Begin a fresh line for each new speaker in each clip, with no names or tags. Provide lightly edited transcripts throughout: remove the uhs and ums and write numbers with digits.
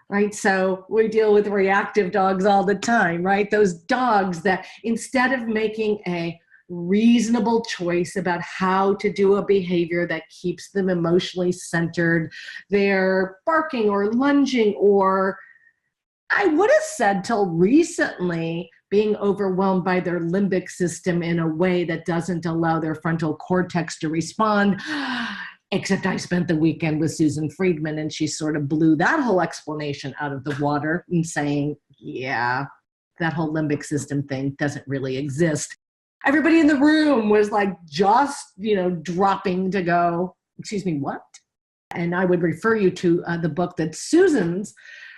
right? So we deal with reactive dogs all the time, right? Those dogs that instead of making a reasonable choice about how to do a behavior that keeps them emotionally centered, they're barking or lunging, or I would have said till recently, being overwhelmed by their limbic system in a way that doesn't allow their frontal cortex to respond. Except I spent the weekend with Susan Friedman, and she sort of blew that whole explanation out of the water and saying, yeah, that whole limbic system thing doesn't really exist. Everybody in the room was like just, dropping to go, excuse me, what? And I would refer you to the book that Susan's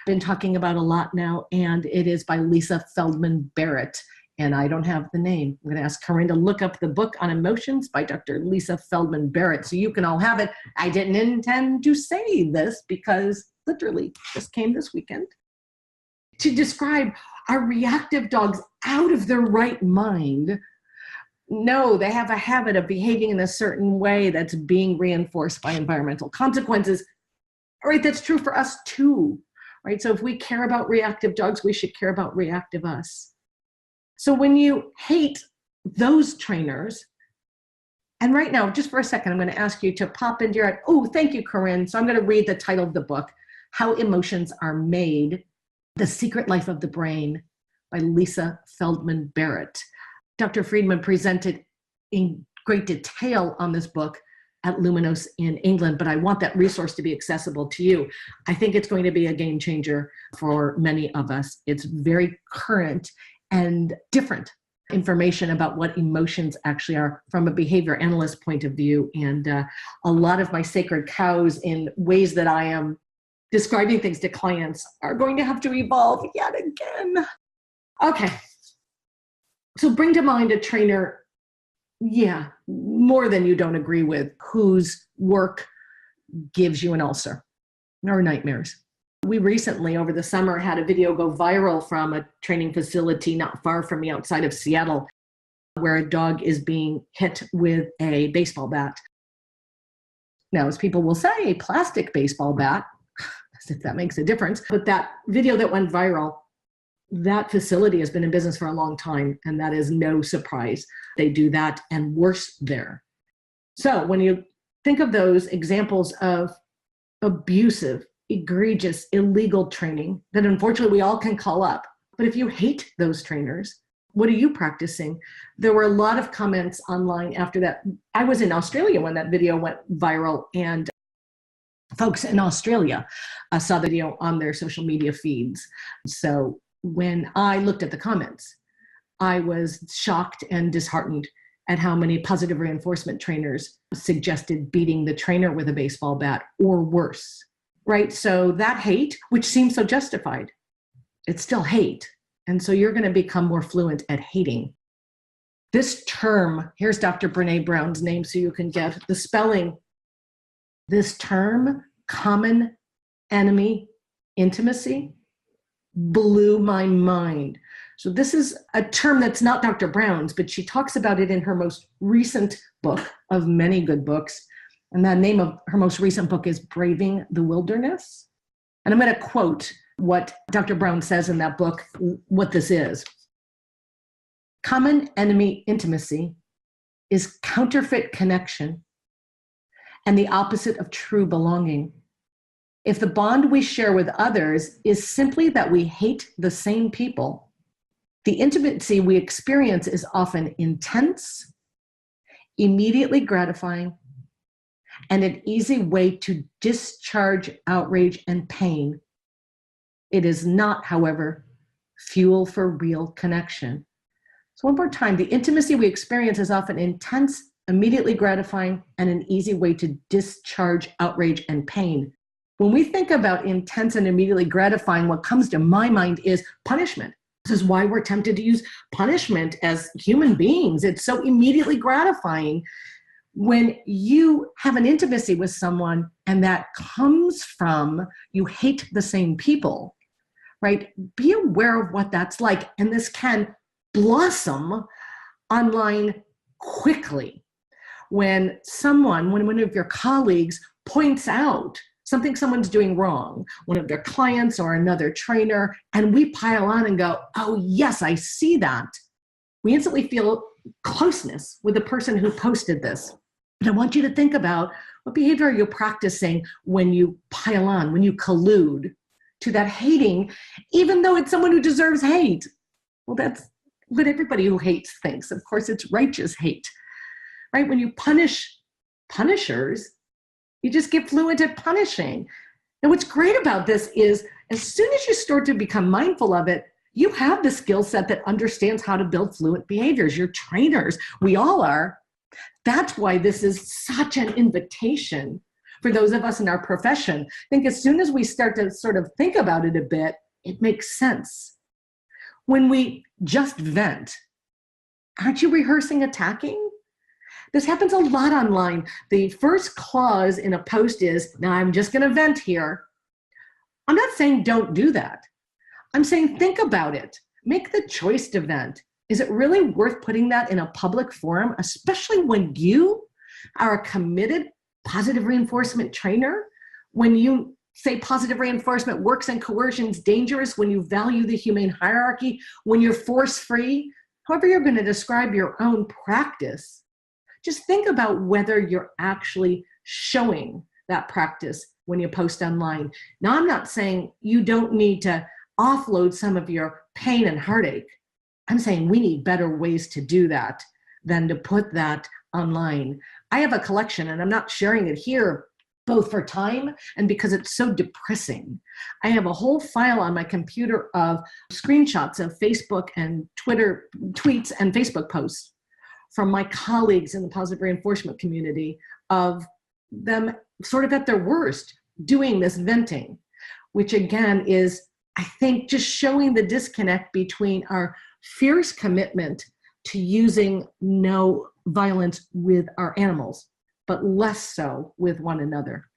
been talking about a lot now, and it is by Lisa Feldman Barrett. And I don't have the name. I'm going to ask Corinne to look up the book on emotions by Dr. Lisa Feldman Barrett, so you can all have it. I didn't intend to say this because literally just came this weekend to describe our reactive dogs out of their right mind. No, they have a habit of behaving in a certain way that's being reinforced by environmental consequences. All right, that's true for us too, right? So if we care about reactive dogs, we should care about reactive us. So when you hate those trainers, and right now, just for a second, I'm going to ask you to pop into your head. Oh, thank you, Corinne. So I'm going to read the title of the book, How Emotions Are Made, The Secret Life of the Brain by Lisa Feldman Barrett. Dr. Friedman presented in great detail on this book at Luminos in England, but I want that resource to be accessible to you. I think it's going to be a game changer for many of us. It's very current and different information about what emotions actually are from a behavior analyst point of view. And a lot of my sacred cows in ways that I am describing things to clients are going to have to evolve yet again. Okay. So bring to mind a trainer, more than you don't agree with, whose work gives you an ulcer or nightmares. We recently, over the summer, had a video go viral from a training facility not far from me outside of Seattle, where a dog is being hit with a baseball bat. Now, as people will say, a plastic baseball bat, as if that makes a difference. But that video that went viral, that facility has been in business for a long time, and that is no surprise. They do that and worse there. So when you think of those examples of abusive, egregious, illegal training that unfortunately we all can call up, but if you hate those trainers, what are you practicing? There were a lot of comments online after that. I was in Australia when that video went viral, and folks in Australia saw the video on their social media feeds. So when I looked at the comments, I was shocked and disheartened at how many positive reinforcement trainers suggested beating the trainer with a baseball bat or worse, right? So that hate, which seems so justified, it's still hate. And so you're going to become more fluent at hating. This term, here's Dr. Brene Brown's name so you can get the spelling. This term, common enemy intimacy, blew my mind. So this is a term that's not Dr. Brown's, but she talks about it in her most recent book of many good books. And the name of her most recent book is Braving the Wilderness. And I'm going to quote what Dr. Brown says in that book, what this is. Common enemy intimacy is counterfeit connection and the opposite of true belonging. If the bond we share with others is simply that we hate the same people, the intimacy we experience is often intense, immediately gratifying, and an easy way to discharge outrage and pain. It is not, however, fuel for real connection. So one more time, the intimacy we experience is often intense, immediately gratifying, and an easy way to discharge outrage and pain. When we think about intense and immediately gratifying, what comes to my mind is punishment. This is why we're tempted to use punishment as human beings. It's so immediately gratifying. When you have an intimacy with someone and that comes from you hate the same people, right? Be aware of what that's like. And this can blossom online quickly. When one of your colleagues points out something someone's doing wrong, one of their clients or another trainer, and we pile on and go, oh yes, I see that. We instantly feel closeness with the person who posted this. And I want you to think about what behavior are you practicing when you pile on, when you collude to that hating, even though it's someone who deserves hate. Well, that's what everybody who hates thinks. Of course, it's righteous hate, right? When you punish punishers, you just get fluent at punishing. And what's great about this is as soon as you start to become mindful of it, you have the skill set that understands how to build fluent behaviors. You're trainers. We all are. That's why this is such an invitation for those of us in our profession. I think as soon as we start to sort of think about it a bit, it makes sense. When we just vent, aren't you rehearsing attacking? This happens a lot online. The first clause in a post is, now I'm just going to vent here. I'm not saying don't do that. I'm saying think about it. Make the choice to vent. Is it really worth putting that in a public forum, especially when you are a committed positive reinforcement trainer? When you say positive reinforcement works and coercion is dangerous, when you value the humane hierarchy, when you're force-free, however you're going to describe your own practice, just think about whether you're actually showing that practice when you post online. Now, I'm not saying you don't need to offload some of your pain and heartache. I'm saying we need better ways to do that than to put that online. I have a collection, and I'm not sharing it here, both for time and because it's so depressing. I have a whole file on my computer of screenshots of Facebook and Twitter tweets and Facebook posts from my colleagues in the positive reinforcement community of them sort of at their worst doing this venting, which again is, I think, just showing the disconnect between our fierce commitment to using no violence with our animals, but less so with one another.